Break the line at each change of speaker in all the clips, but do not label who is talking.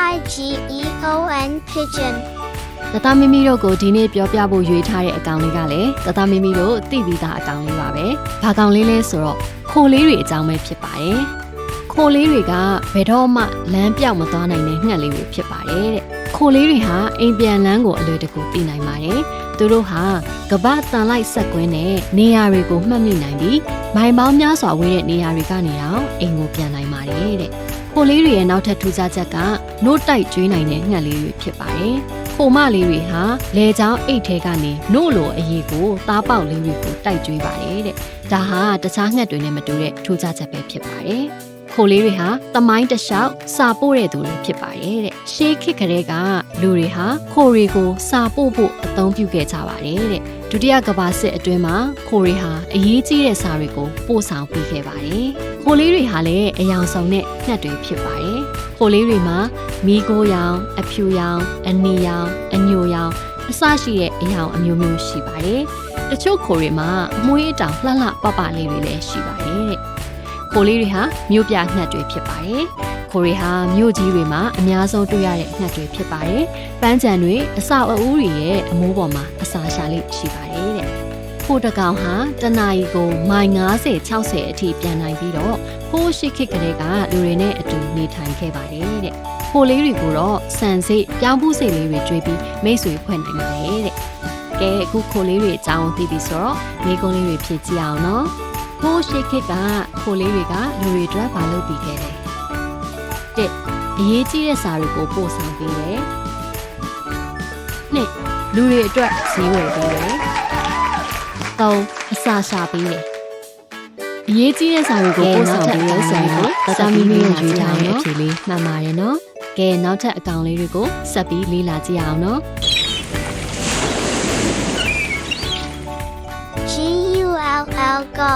pigeon pigeon
တသားမိမိတို့ကိုဒီနေ့ပြောပြဖို့ရွေးထားတဲ့အကောင်လေးကလည်းတသားမိမိတို့သိပြီးသားအကောင်လေးပါပဲ။ဘာကောင်လေးလဲဆိုတော့ခိုလေးတွေအကြောင်းပဲဖြစ်ပါတယ်။ခိုလေးတွေကဘယ်တော့မှလမ်းပြောက်မသွားနိုင်တဲ့ငှက်လေးတွေဖြစ်ပါတယ်တဲ့။ခိုလေးတွေဟာအိမ်ပြန်လမ်းကိုအလွယ်တကူသိနိုင်ပါတယ်။သူတို့ဟာကမ္ဘာတန်လိုက်ဆက်ကွင်းနဲ့နေရာတွေကိုမှတ်မိနိုင်ပြီးမိုင်ပေါင်းများစွာဝေးတဲ့နေရာတွေကနေတော့အိမ်ကိုပြန်နိုင်ပါတယ်တဲ့။ခိုလေးတွေရဲ့နောက်ထပ်ထူးခြားချက်ကနို့တိုက်ကျွေးနိုင်တဲ့ငှက်လေးတွေဖြစ်ပါတယ်။ခိုမလေးတွေဟာလေချောင်းအိတ်ထဲကနေနို့လိုအရေးကိုသားပေါက်လေးတွေကိုတိုက်ကျွေးပါတယ်တဲ့။ဒါဟာတခြားငှက်တွေနဲ့မတူတဲ့ထူးခြားချက်ပဲဖြစ်ပါတယ်။ခိုလေးတွေဟာသမိုင်းတစ်လျှောက်စာပို့တဲ့သူတွေဖြစ်ပါတယ်တဲ့။ရှေးခေတ်ကလေးကလူတွေဟာခိုတွေကိုစာပို့ဖို့အသုံးပြုခဲ့ကြပါတယ်တဲ့။ဒုတိယကမ္ဘာစစ်အတွင်းမှာခိုတွေဟာအရေးကြီးတဲ့စာတွေကိုပို့ဆောင်ပေးခဲ့ပါတယ်။ခိုလေးတွေဟာလည်းအယောင်ဆောင်တဲ့ငှက်တွေဖြစ်ပါတယ်။ခိုလေးတွေမှာမီးခိုးရောင်အဖြူရောင်အနီရောင်အညိုရောင်အစရှိတဲ့အယောင်အမျိုးမျိုးရှိပါတယ်။တချို့ခိုတွေမှာအမွှေးအတောင်လှလှပပလေးတွေလည်းရှိပါတယ်တဲ့။ခိုလေးတွေဟာမြို့ပြငှက်တွေဖြစ်ပါတယ်။ခိုတွေဟာမြို့ကြီးတွေမှာအများဆုံးတွေ့ရတဲ့ငှက်တွေဖြစ်ပါတယ်။ပန်းခြံတွေအဆောက်အဦတွေရဲ့အမိုးပေါ်မှာအစာရှာလေးရှိပါတယ်တဲ့။ခိုတကောင်ဟာတနာရီကိုမိုင်50-60အထိပြန်နိုင်ပြီးတော့ခိုးရှိခေတ်ကလေးကလူတွေနဲ့အတူနေထိုင်ခဲ့ပါတယ်တဲ့။ခိုလေးတွေကိုတော့ဆန်စိတ်ပြောင်းဖူးစိတ်လေးတွေကျွေးပြီးမိတ်ဆွေဖွဲ့နိုင်ပါတယ်တဲ့။ကဲအခုခိုလေးတွေအကြောင်းသိပြီဆိုတော့မိကုန်းလေးတွေဖြည့်ကြည့်အောင်နော်။ခိုးရှိခေတ်ကခိုလေးတွေကလူတွေအတွက်မလုပ်ပြီးခဲ့တယ်။တဲ့အရေးကြီးတဲ့စာတွေကိုပို့ဆောင်ပေးတယ်။နှစ်လူတွေအတွက်ဈေးဝယ်ပေးတယ်။သုံးအစာရှာပေးတယ်။အရေးကြီးတဲ့စာတွေကိုပို့ဆောင်ပေးတဲ့ဆိုရင်တတမီမီရွေးထားတဲ့အဖြေလေးမှန်ပါတယ်နော်။ကဲနောက်ထပ်အကောင်လေးတွေကိုဆက်ပြီးလေ့လာကြည့်အောင်နော်။
gull go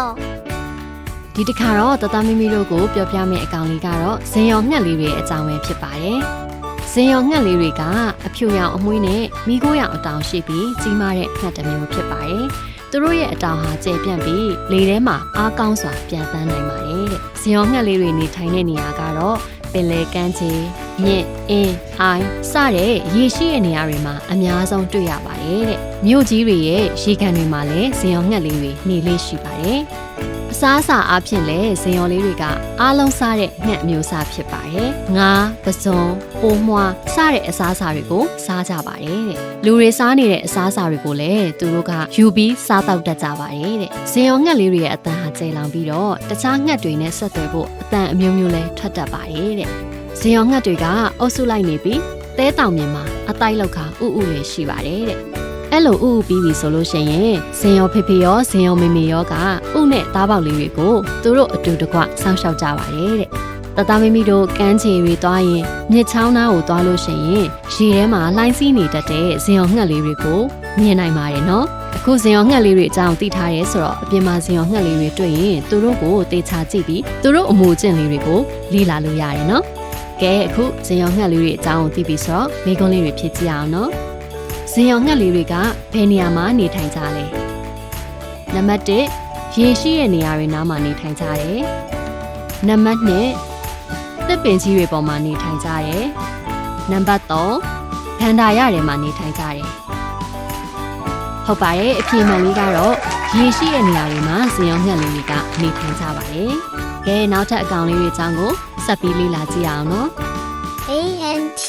ဒီတစ်ခါတော့တတမီမီတို့ကိုပြောပြမယ့်အကောင်လေးကတော့ဇင်ရော်ငှက်လေးတွေအကြောင်းပဲဖြစ်ပါတယ်။ဇင်ရော်ငှက်လေးတွေကအဖြူရောင်အမွှေးနဲ့မိခိုးရောင်အတောင်ရှိပြီးကြီးမားတဲ့ငှက်တစ်မျိုးဖြစ်ပါတယ်။သူတို့ရဲ့အတောင်ဟာကျယ်ပြန့်ပြီးလေထဲမှာအားကောင်းစွာပြန်သန်းနိုင်ပါတယ်တဲ့။ဇင်ရော်ငှက်လေးတွေနေထိုင်တဲ့နေရာကတော့ပင်လယ်ကမ်းခြေ၊မြစ်၊အင်း၊အိုင်စတဲ့ရေရှိတဲ့နေရာတွေမှာအများဆုံးတွေ့ရပါတယ်တဲ့။မြို့ကြီးတွေရဲ့ရေကန်တွေမှာလည်းဇင်ရော်ငှက်လေးတွေနေလေးရှိပါတယ်။အစားအစာအဖြစ်လဲဇင်ရော်လေးတွေကအားလုံးစားတဲ့ငှက်အမျိုးအစားဖြစ်ပါတယ်။ငါး၊ပဇွန်၊ပိုးမွှားစတဲ့အစားအစာတွေကိုစားကြပါတယ်တဲ့။လူတွေစားနေတဲ့အစားအစာတွေကိုလည်းသူတို့ကယူပြီးစားတောက်တတ်ကြပါတယ်တဲ့။ဇင်ရော်ငှက်လေးတွေရဲ့အတန်ဟာကျယ်လောင်ပြီးတော့တခြားငှက်တွေနဲ့ဆက်သွယ်ဖို့အတန်အမျိုးမျိုးလဲထွက်တတ်ပါတယ်တဲ့။ဇင်ရော်ငှက်တွေကအုပ်စုလိုက်နေပြီးတဲတောင်မြင်မှာအတိုက်လောက်ခါဥဥလေးရှိပါတယ်တဲ့။အဲ့လိုဥဥပြီးပြီဆိုလို့ရှိရင်ဇင်ရောဖေဖေရောဇင်ရောမေမေရောကဥနဲ့သားပေါက်လေးတွေကိုသူတို့အတူတကွစောင့်ရှောက်ကြပါတယ်တဲ့။တသားမိမိတို့ကမ်းခြေတွေသွားရင်မြစ်ချောင်းသားကိုသွားလို့ရှိရင်ရေထဲမှာလှိုင်းစီးနေတတ်တဲ့ဇင်ရောငှက်လေးတွေကိုမြင်နိုင်ပါတယ်နော်။အခုဇင်ရောငှက်လေးတွေအကြောင်းသိထားရဲဆိုတော့အပြင်မှာဇင်ရောငှက်လေးတွေတွေ့ရင်သူတို့ကိုတေချာကြည့်ပြီးသူတို့အမူအကျင့်လေးတွေကိုလေ့လာလို့ရတယ်နော်။ကဲအခုဇင်ရောငှက်လေးတွေအကြောင်းသိပြီဆိုတော့မိကုန်းလေးတွေဖြည့်ကြည့်အောင်နော်။ဇင်ရော်ငှက်လေးတွေကဘယ်နေရာမှာနေထိုင်ကြလဲ။နံပါတ်1ရေရှိတဲ့နေရာတွေနားမှာနေထိုင်ကြတယ်။နံပါတ်2သစ်ပင်ကြီးတွေပေါ်မှာနေထိုင်ကြတယ်။နံပါတ်3ဗန္ဓာရတွေမှာနေထိုင်ကြတယ်။ဟုတ်ပါတယ်အဖြေမှန်လေးကတော့ရေရှိတဲ့နေရာတွေမှာဇင်ရော်ငှက်လေးတွေကနေထိုင်ကြပါတယ်။ကဲနောက်ထပ်အကောင်လေးတွေအကြောင်းကိုဆက်ပြီးလေ့လာကြည့်အောင်နော်။
ant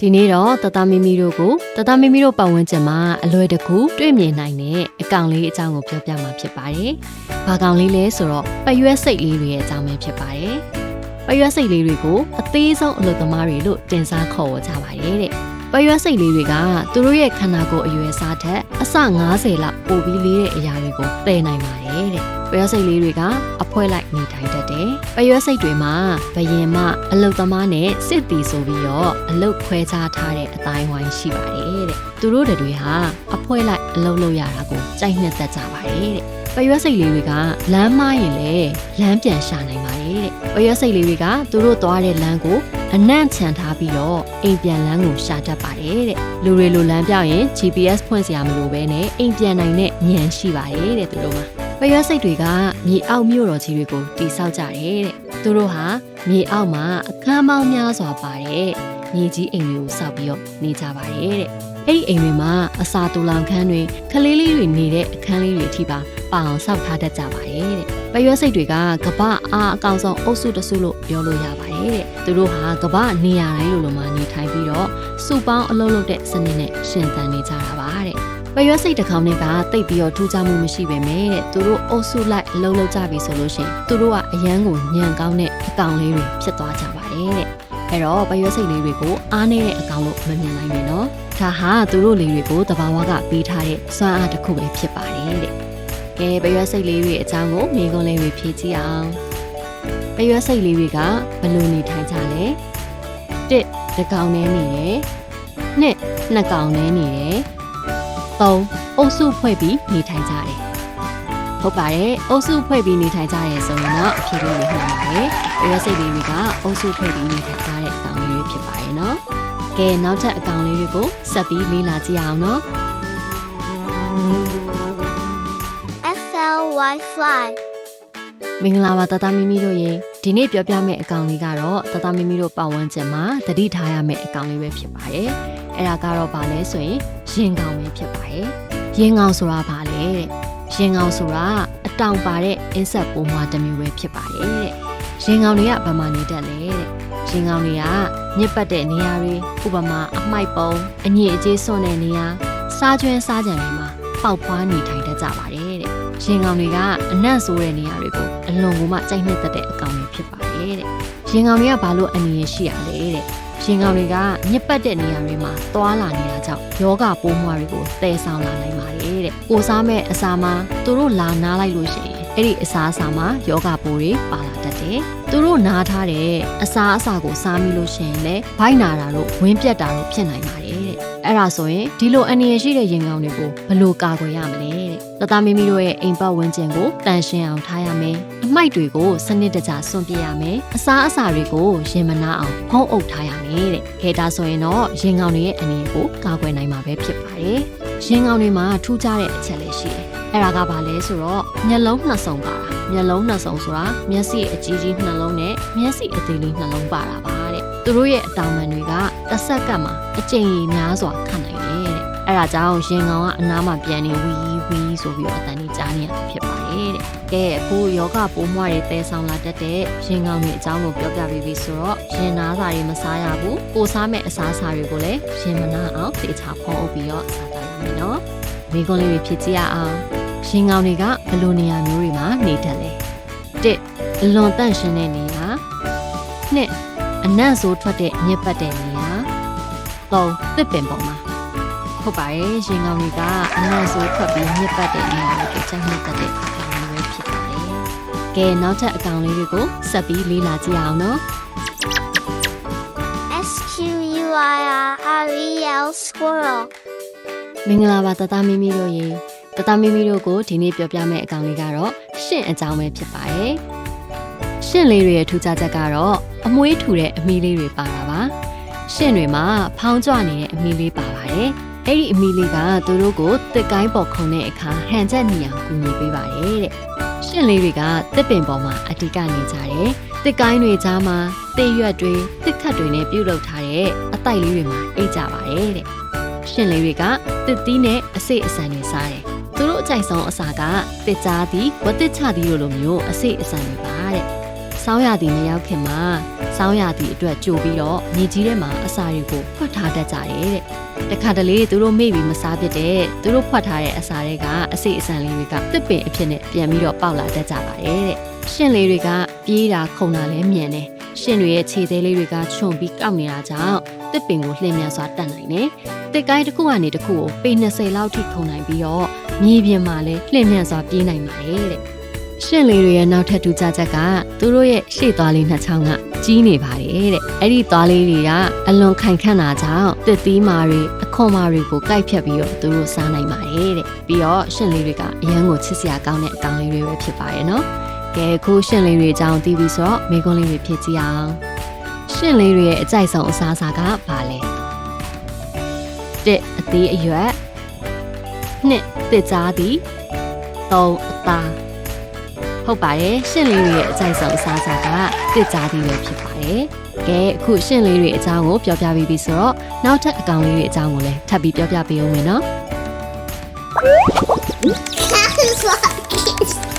ဒီနေ့တော့တတမီမီတို့ကိုတတမီမီတို့ပတ်ဝန်းကျင်မှာအလွယ်တကူတွေ့မြင်နိုင်တဲ့အကောင်လေးအကြောင်းကိုပြောပြမှာဖြစ်ပါတယ်။ဘာကောင်လေးလဲဆိုတော့ပရွက်စိတ်လေးတွေရဲ့အကြောင်းပဲဖြစ်ပါတယ်။ပရွက်စိတ်လေးတွေကိုအသေးဆုံးအလုပ်သမားတွေလို့တင်စားခေါ်ဝေါ်ကြပါတယ်တဲ့။ပရွက်စိတ်လေးတွေကသူတို့ရဲ့ခန္ဓာကိုယ်အရွယ်အစားထက်အဆ90လောက်ပိုပြီးလေးတဲ့အရာတွေကိုသယ်နိုင်ပါတယ်တဲ့။ပရွက်စိတ်လေးတွေကအဖွဲလိုက်နေထိုင်တတ်တယ်။ပရွက်စိတ်တွေမှာဘယင်မအလုတ်သမားနဲ့စစ်တီဆိုပြီးတော့အလုတ်ခွဲခြားထားတဲ့အတိုင်းဝိုင်းရှိပါတယ်တဲ့။သူတို့တွေဟာအဖွဲလိုက်အလုတ်လုပ်ရတာကိုကြိုက်နှစ်သက်ကြပါတယ်တဲ့။ပရွက်စိတ်လေးတွေကလမ်းမရင်လည်းလမ်းပြန်ရှာနိုင်ပါတယ်တဲ့။ပရွက်စိတ်လေးတွေကသူတို့သွားတဲ့လမ်းကိုအနံ့ချန်ထားပြီးတော့အိမ်ပြန်လမ်းကိုရှာတတ်ပါတယ်တဲ့။လူတွေလိုလမ်းပြောင်းရင် GPS ဖွင့်စရာမလိုဘဲနဲ့အိမ်ပြန်နိုင်တဲ့ဉာဏ်ရှိပါတယ်တဲ့သူတို့မှာ။ပရွက်စိတ်တွေကမြေအောက်မြို့တော်ကြီးတွေကိုတိဆောက်ကြတယ်တဲ့။သူတို့ဟာ မြေအောက်မှာအခန်းပေါင်းများစွာပါတဲ့မြေကြီးအိမ်တွေကိုစောက်ပြီးတော့နေကြပါတယ်တဲ့အဲ့ဒီအိမ်တွေမှာအစာတူလောင်ခန်းတွေကလေးလေးတွေနေတဲ့အခန်းလေးတွေအထိပါအောင်စောက်ထားတတ်ကြပါတယ်တဲ့ပရွက်စိတ်တွေကကပအားအကောင်ဆုံးအုပ်စုတစုလို့ပြောလို့ရပါတယ်တဲ့သူတို့ဟာကပနေရာတိုင်းလိုလိုမှာနေထိုင်ပြီးတော့စုပေါင်းအလုံးလုံးတဲ့စနစ်နဲ့ရှင်သန်နေကြတာပါတဲ့ပရွက်စိတ်တစ်ကောင်တွေကတိတ်ပြီးတော့ထူးခြားမှုမရှိပဲမဲ့တဲ့သူတို့အုပ်စုလိုက်အလုံးလုံးကြပြီဆိုလို့ရှိရင်သူတို့ကအရန်ကိုညံကောင်းတဲ့အကောင်လေးတွေဖြစ်သွားကြပါတယ်တဲ့အဲ့တော့ပရွက်စိတ်လေးတွေကိုအားနေတဲ့အကောင်လို့မမြင်နိုင်ဘူးနော်ဒါဟာသူတို့လေးတွေကိုတဘာဝကပေးထားတဲ့စွမ်းအားတစ်ခုပဲဖြစ်ပါတယ်တဲ့ကဲပရွက်စိတ်လေးတွေအကြောင်းကိုမိကုံးလေးတွေဖြည့်ကြည့်အောင်ပရွက်စိတ်လေးတွေကဘယ်လိုနေထိုင်ကြလဲ1တစ်ကောင်နဲ့နေတယ်2နှစ်ကောင်နဲ့နေတယ်3အုပ်စုဖွဲ့ပြီးနေထိုင်ကြတယ်ဟုတ်ပါတယ်အုပ်စုဖွဲ့ပြီးနေထိုင်ကြရဲဆိုရင်တော့အဖြစ်လေးတွေမှန်ပါတယ်ပရွက်စိတ်လေးတွေကအုပ်စုဖွဲ့ပြီးနေထိုင်ကြတဲ့အကောင်လေးတွေဖြစ်ပါတယ်နော်ကဲနောက်ထပ်အကောင်လေးတွေကိုဆက်ပြီးလေ့လာကြည့်အောင်နော်
FLY fly
မင်္ဂလာပါတတမီမီတို့ရေဒီနေ့ပြောပြမယ့်အကောင်လေးကတော့တတမီမီတို့ပတ်ဝန်းကျင်မှာတတိထားရမယ့်အကောင်လေးပဲဖြစ်ပါတယ်အဲ့ဒါကတော့ဗာလဲဆိုရင်ရင်ကောင်ပဲဖြစ်ပါတယ်ရင်ကောင်ဆိုတာဗာလဲတဲ့ရင်ကောင်ဆိုတာအတောင်ပါတဲ့အင်းဆက်ပိုးမွားတစ်မျိုးပဲဖြစ်ပါတယ်တဲ့ရင်ကောင်တွေကဗမာနေတတ်လဲတဲ့ရင်ကောင်တွေကမြစ်ပတ်တဲ့နေရာတွေဥပမာအမိုက်ပုံအညစ်အကြေးစွန့်တဲ့နေရာစားကျွန်းစားကြံတွေမှာပေါက်ဖွားနေထိုင်တတ်ကြပါတယ်တဲ့ရင်ကောင်တွေကအနံ့ဆိုးတဲ့နေရာတွေကိုအလွန်ကိုမှကြိုက်နှစ်သက်တဲ့အကောင်တွေဖြစ်ပါတယ်တဲ့ရင်ကောင်တွေကဘာလို့အန္တရာယ်ရှိရလဲတဲ့ရင်ကောင်တွေကမြစ်ပတ်တဲ့နေရာတွေမှာသွားလာနေတာကြောင့်ယောဂပိုးမွှားတွေကိုတည်ဆောင်လာနိုင်ပါတယ်တဲ့ကိုစားမဲ့အစာမှာသူတို့လာနားလိုက်လို့ရှိရင်အဲ့ဒီအစာအစာမှာယောဂပိုးတွေပါလာတတ်တယ်သူတို့နားထားတဲ့အစာအစာကိုစားမိလို့ရှိရင်လည်းဗိုက်နာတာတို့ဝင်းပြတ်တာတို့ဖြစ်နိုင်ပါတယ်တဲ့အဲ့ဒါဆိုရင်ဒီလိုအန္တရာယ်ရှိတဲ့ရင်ကောင်တွေကိုဘယ်လိုကာကွယ်ရမလဲတဲ့တသားမီမီတို့ရဲ့အိမ်ပတ်ဝန်းကျင်ကိုတန်ရှင်းအောင်ထားရမယ်အမိုက်တွေကိုစနစ်တကျစွန့်ပစ်ရမယ်အစားအစာတွေကိုရင်မနာအောင်ဖုံးအုပ်ထားရမယ်တဲ့ခဲဒါဆိုရင်တော့ရင်ကောင်တွေရဲ့အန္တရာယ်ကိုကာကွယ်နိုင်မှာပဲဖြစ်ပါတယ်ရင်ကောင်တွေမှာထူးခြားတဲ့အချက်လေးရှိတယ်အဲ့ဒါကဘာလဲဆိုတော့မျက်လုံးနှစ်စုံပါတာမျက်လုံးနှစ်စုံဆိုတာမျက်စိအကြီးကြီးနှလုံးနဲ့မျက်စိအသေးလေးနှလုံးပါတာပါတဲ့သူတို့ရဲ့အတောင်ပံတွေကတစ်ဆက်ကမှာအကျဉ်းကြီးများစွာခတ်နိုင်တယ်တဲ့အဲ့ဒါကြောင့်ရင်ကောင်ကအနားမှာပြန်နေဝီဆိုပြီးတော့အတန်ကြီးကြားနေရတာဖြစ်ပါတယ်တဲ့ကဲအခုယောဂပိုးမွှားတွေတဲဆောင်လာတတ်တဲ့ရင်ကောင်တွေအကြောင်းကိုပြောပြပေးပြီဆိုတော့ရင်နာစာတွေမစားရဘူးကိုစားမဲ့အစားအစာတွေကိုလည်းရင်မနာအောင်တေချာဖုံးအုပ်ပြီးတော့စားကြရမယ်နော်မိကုံးလေးတွေဖြစ်ကြရအောင်ရင်ကောင်တွေကဘယ်လိုနေရာမျိုးတွေမှာနေတတ်လဲ1အလွန်တန့်ရှင်းတဲ့နေရာ2အနံ့ဆိုးထွက်တဲ့မြစ်ပတ်တဲ့နေရာ3သစ်ပင်ပေါ်မှာဟုတ်ပါတယ်ရင်ကောင်တွေကအနံ့ဆိုးထွက်ပြီးမြစ်ပတ်တဲ့နေရာတွေကိုချိန်နှက်တဲ့အကောင်လေးပဲဖြစ်ပါတယ်ကဲနောက်ထပ်အကောင်လေးတွေကိုဆက်ပြီးလေ့လာကြည့်အောင်နော်
SQUIRREL squirrel
မင်္ဂလာပါတတမီမီတို့ရေတတမီမီတို့ကိုဒီနေ့ပြောပြမယ့်အကောင်လေးကတော့ရှင့်အကြောင်းပဲဖြစ်ပါတယ်ရှင့်လေးတွေရဲ့ထူးခြားချက်ကတော့အမွှေးထူတဲ့အမီးလေးတွေပါတာပါရှင့်တွေမှာဖောင်းကြွနေတဲ့အမီးလေးပါပါတယ်အဲ့ဒီအမီးလေးကသူတို့ကိုတစ်ကိုင်းပေါ်ခုန်တဲ့အခါဟန်ချက်နေအောင်ကူညီပေးပါတယ်တဲ့ရှင့်လေးတွေကတစ်ပင်ပေါ်မှာအဓိကနေကြတယ်တစ်ကိုင်းတွေကြားမှာတစ်ရွက်တွေတစ်ခတ်တွေနဲ့ပြုတ်လုပ်ထားတဲ့အတိုက်လေးတွေမှာအိတ်ကြပါတယ်တဲ့ရှင့်လေးတွေကတစ်သီးနဲ့အစိတ်အဆန်တွေစားတယ်သူတို့အကြိုက်ဆုံးအစာကတစ်ကြားသည်ဝတ်တစ်ချသည်လိုမျိုးအစိတ်အဆန်တွေပါတဲ့ဆောင်းရသည်မရောက်ခင်မှာဆောင်းရသည်အတွက်ကြိုပြီးတော့မြေကြီးထဲမှာအစာတွေကိုဖွက်ထားတတ်ကြတယ်တဲ့တခါတလေသူတို့မေ့ပြီးမစားဖြစ်တဲ့သူတို့ဖွက်ထားတဲ့အစာတွေကအစိတ်အဆန်လေးတွေကတစ်ပင်အဖြစ်နဲ့ပြန်ပြီးတော့ပေါက်လာတတ်ကြပါတယ်တဲ့ရှင့်လေးတွေကပြေးတာခုန်တာလည်းမြန်တယ်ရှင့်တွေရဲ့ခြေသေးလေးတွေကခြုံပြီးကောက်နေတာကြောင့်တစ်ပင်ကိုလှည့်မြန်စွာတက်နိုင်တယ်တစ်ကိုင်းတစ်ခုကနေတစ်ခုကိုပေ20လောက်ထိခုန်နိုင်ပြီးတော့မြေပြင်မှာလည်းလှည့်မြန်စွာပြေးနိုင်ပါတယ်တဲ့ရှင့်လေးတွေရဲ့နောက်ထပ်ထူးခြားချက်ကသူတို့ရဲ့ရှေ့သွားလေးနှစ်ချောင်းကကြီးနေပါတယ်တဲ့အဲ့ဒီသွားလေးတွေကအလွန်ခိုင်ခန့်တာကြောင့်တစ်သီးမာတွေအခွန်မာတွေကိုကိုက်ဖြတ်ပြီးတော့သူတို့စားနိုင်ပါတယ်တဲ့ပြီးတော့ရှင့်လေးတွေကအရန်ကိုချစ်စရာကောင်းတဲ့အကောင်လေးတွေပဲဖြစ်ပါတယ်နော်ကဲခုရှင့်လေးတွေအကြောင်းသိပြီဆိုတော့မိကုံးလေးတွေဖြစ်ကြည့်အောင်ရှင့်လေးတွေရဲ့အကြိုက်ဆုံးအစားအစာကဘာလဲ1အသေးအရွက်2တစ်ကြားသည်3အသားဟု ဟုတ်ပါတယ်ရှင်လေးတွေရဲ့အကြိုက်ဆုံးအစားအစာကတစ်ကြားသီးပဲဖြစ်ပါတယ်ကဲအခုရှင်လေးတွေအကြောင်းကိုပြောပြပေးပြီဆိုတော့နောက်ထပ်အကောင်လေးတွေအကြောင်းကိုလည်းထပ်ပြီးပြောပြပေးဦးမယ်နော်
That is what it is.